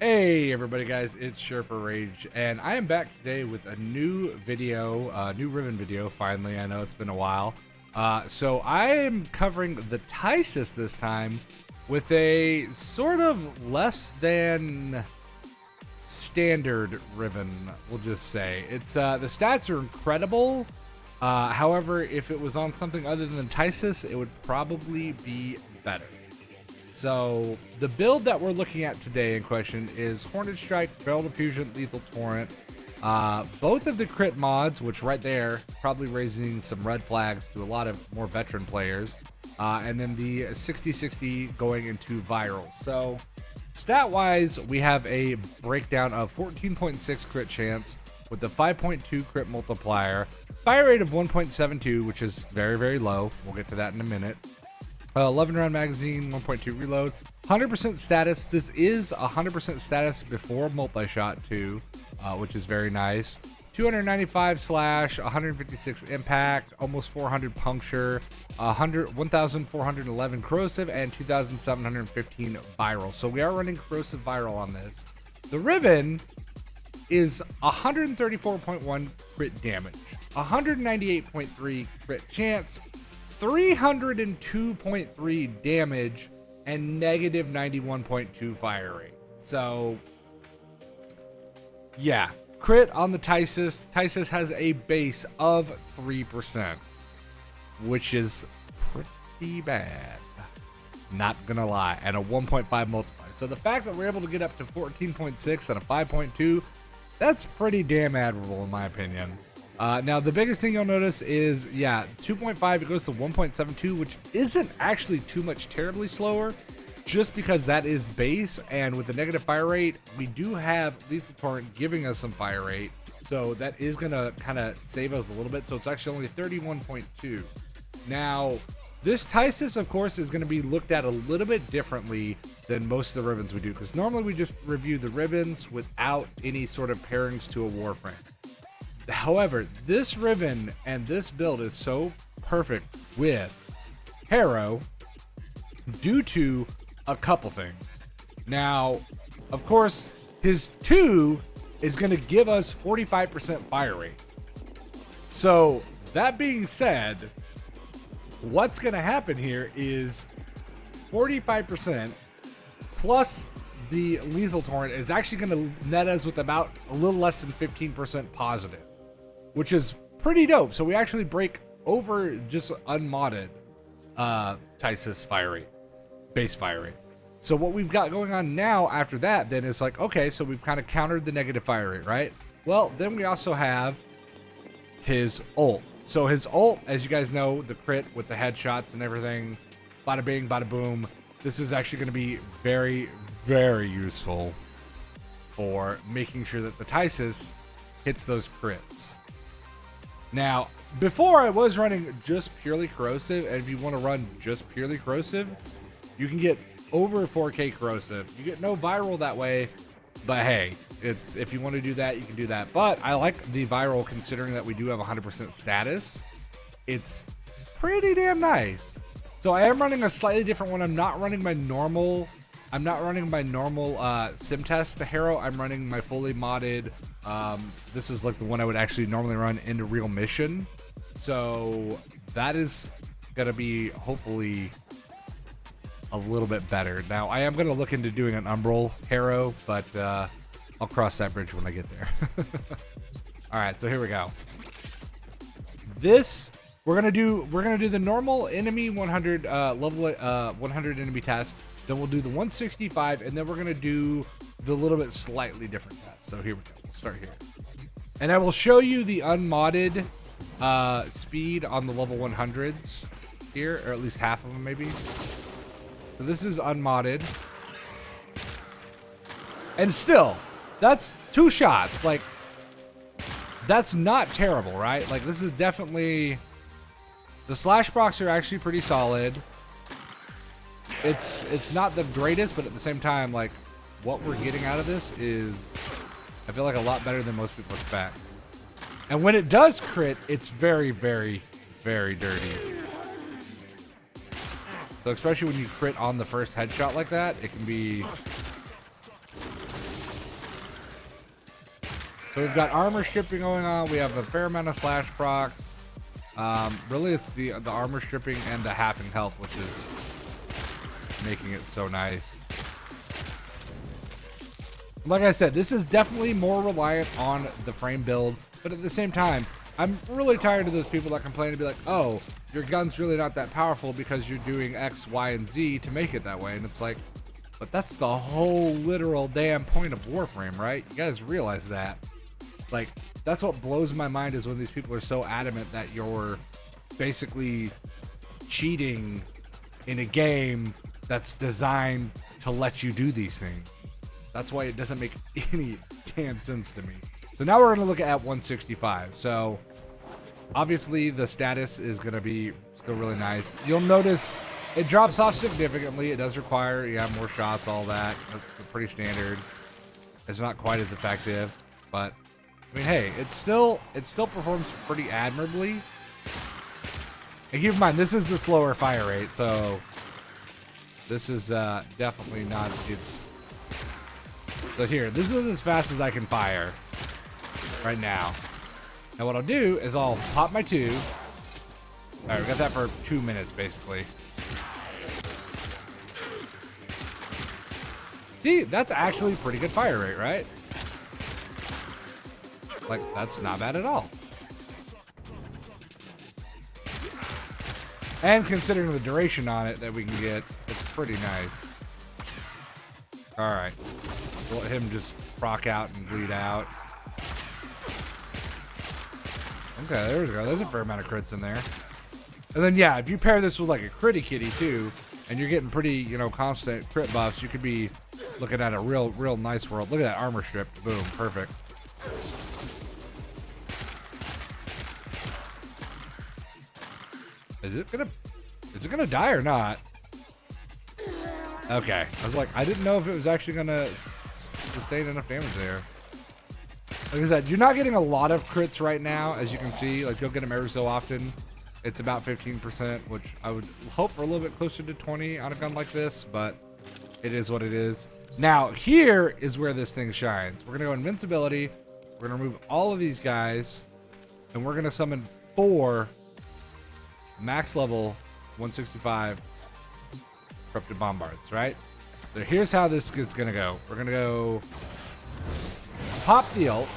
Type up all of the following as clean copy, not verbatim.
Hey everybody guys, it's Sherpa Rage, and I am back today with a new video, new Riven video, finally. I know it's been a while. So I am covering the Tysis this time with a sort of less than standard Riven, we'll just say. It's the stats are incredible. However, if it was on something other than Tysis, it would probably be better. So the build that we're looking at today in question is Hornet Strike, Barrel Diffusion, Lethal Torrent. Both of the crit mods, which right there, probably raising some red flags to a lot of more veteran players. And then the 60-60 going into viral. So stat-wise, we have a breakdown of 14.6 crit chance with the 5.2 crit multiplier, fire rate of 1.72, which is very, very low. We'll get to that in a minute. 11 round magazine, 1.2 reload, 100% status. This is 100% status before multi-shot too, which is very nice. 295 slash, 156 impact, almost 400 puncture, 1,411 corrosive, and 2,715 viral. So we are running corrosive viral on this. The Riven is 134.1 crit damage, 198.3 crit chance, 302.3 damage, and negative 91.2 fire rate. So yeah, crit on the Tysis. Tysis has a base of 3%, which is pretty bad, not gonna lie, and a 1.5 multiplier. So the fact that we're able to get up to 14.6 and a 5.2, that's pretty damn admirable in my opinion. Now, the biggest thing you'll notice is, yeah, 2.5, it goes to 1.72, which isn't actually too much terribly slower, just because that is base, and with the negative fire rate, we do have Lethal Torrent giving us some fire rate, so that is going to kind of save us a little bit, so it's actually only 31.2. Now, this Tysis, of course, is going to be looked at a little bit differently than most of the Rivens we do, because normally we just review the Rivens without any sort of pairings to a Warframe. However, this Riven and this build is so perfect with Harrow due to a couple things. Now, of course, his 2 is going to give us 45% fire rate. So, that being said, what's going to happen here is 45% plus the Lethal Torrent is actually going to net us with about a little less than 15% positive, which is pretty dope. So we actually break over just unmodded Tysis fire rate, base fire rate. So what we've got going on now after that then is like, okay, so we've kind of countered the negative fire rate, right? Well, then we also have his ult. So his ult, as you guys know, the crit with the headshots and everything, bada bing, bada boom. This is actually going to be very, very useful for making sure that the Tysis hits those crits. Now, before I was running just purely corrosive, and if you want to run just purely corrosive, you can get over 4K corrosive. You get no viral that way, but hey, it's if you want to do that, you can do that. But I like the viral considering that we do have 100% status. It's pretty damn nice. So I am running a slightly different one. I'm not running my normal sim test, the Harrow. I'm running my fully modded. This is like the one I would actually normally run into real mission. So that is gonna be hopefully a little bit better. Now I am gonna look into doing an Umbral Harrow, but I'll cross that bridge when I get there. All right, so here we go. This we're gonna do the normal enemy 100 level 100 enemy test. Then we'll do the 165, and then we're gonna do the little bit slightly different test. So here we go. We'll start here, and I will show you the unmodded speed on the level 100s here, or at least half of them maybe. So this is unmodded, and still, that's 2 shots. Like, that's not terrible, right? Like, this is definitely, the slash procs are actually pretty solid. It's not the greatest, but at the same time, like, what we're getting out of this is, I feel like, a lot better than most people expect. And when it does crit, it's very, very, very dirty. So especially when you crit on the first headshot like that, it can be So we've got armor stripping going on. We have a fair amount of slash procs. Really, it's the armor stripping and the halving health, which is making it so nice. Like I said, this is definitely more reliant on the frame build, but at the same time, I'm really tired of those people that complain and be like, oh, your gun's really not that powerful because you're doing X, Y, and Z to make it that way. And it's like, but that's the whole literal damn point of Warframe, right? You guys realize that. Like, that's what blows my mind is when these people are so adamant that you're basically cheating in a game that's designed to let you do these things. That's why it doesn't make any damn sense to me. So now we're going to look at 165. So obviously the status is going to be still really nice. You'll notice it drops off significantly. It does require, more shots, all that. That's pretty standard. It's not quite as effective, but I mean, hey, it still performs pretty admirably. And keep in mind, this is the slower fire rate, so this is definitely not its. So here, this is as fast as I can fire right now. Now what I'll do is I'll pop my 2. All right, we got that for 2 minutes, basically. See, that's actually pretty good fire rate, right? Like, that's not bad at all. And considering the duration on it that we can get, it's pretty nice. All right. We'll let him just proc out and bleed out. Okay, there we go. There's a fair amount of crits in there. And then, yeah, if you pair this with like a critty kitty too, and you're getting pretty, constant crit buffs, you could be looking at a real nice world. Look at that armor strip. Boom, perfect. Is it gonna die or not? Okay, I was like, I didn't know if it was actually gonna sustain enough damage there. Like I said, you're not getting a lot of crits right now, as you can see. Like, you'll get them every so often. It's about 15%, which I would hope for a little bit closer to 20 on a gun like this, but it is what it is. Now, here is where this thing shines. We're gonna go invincibility. We're gonna remove all of these guys, and we're gonna summon 4 max level 165 corrupted bombards, right? So here's how this is gonna go. We're gonna go pop the ult.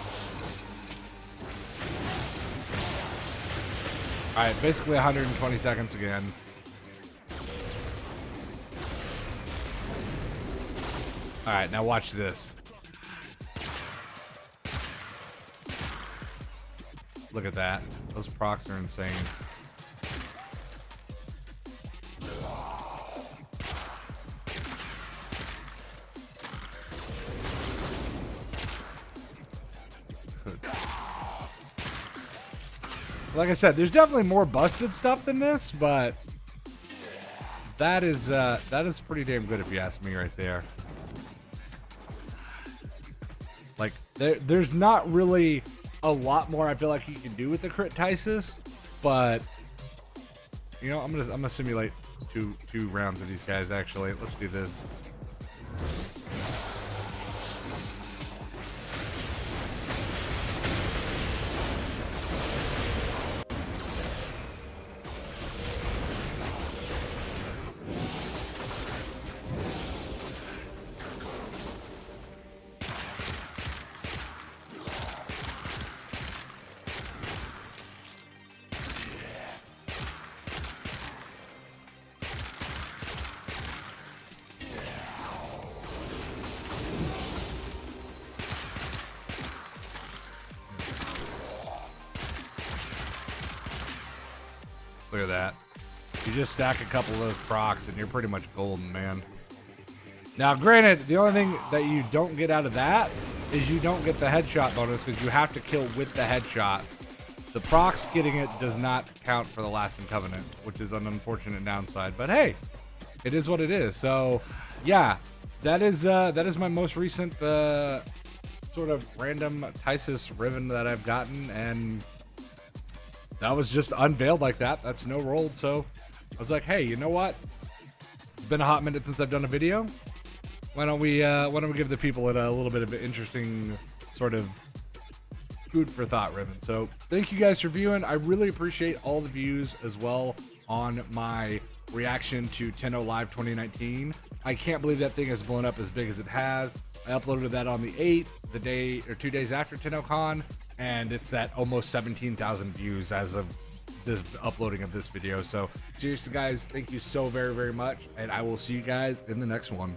All right, basically 120 seconds again. All right, now watch this. Look at that. Those procs are insane. Like I said, there's definitely more busted stuff than this, but that is pretty damn good if you ask me right there. Like there's not really a lot more I feel like you can do with the crit Tysis, but I'm gonna simulate two rounds of these guys actually. Let's do this. Look at that. You just stack a couple of those procs and you're pretty much golden, man. Now, granted, the only thing that you don't get out of that is you don't get the headshot bonus because you have to kill with the headshot. The procs getting it does not count for the Lasting Covenant, which is an unfortunate downside. But hey, it is what it is. So, yeah, that is my most recent sort of random Tysis Riven that I've gotten, and that was just unveiled like that. That's no rolled. So I was like, hey, you know what? It's been a hot minute since I've done a video. Why don't we give the people a little bit of an interesting sort of food for thought, Riven. So thank you guys for viewing. I really appreciate all the views as well on my reaction to 10.0 Live 2019. I can't believe that thing has blown up as big as it has. I uploaded that on the 8th, the day or 2 days after 10.0 Con, and it's at almost 17,000 views as of the uploading of this video. So seriously guys, thank you so very much, and I will see you guys in the next one.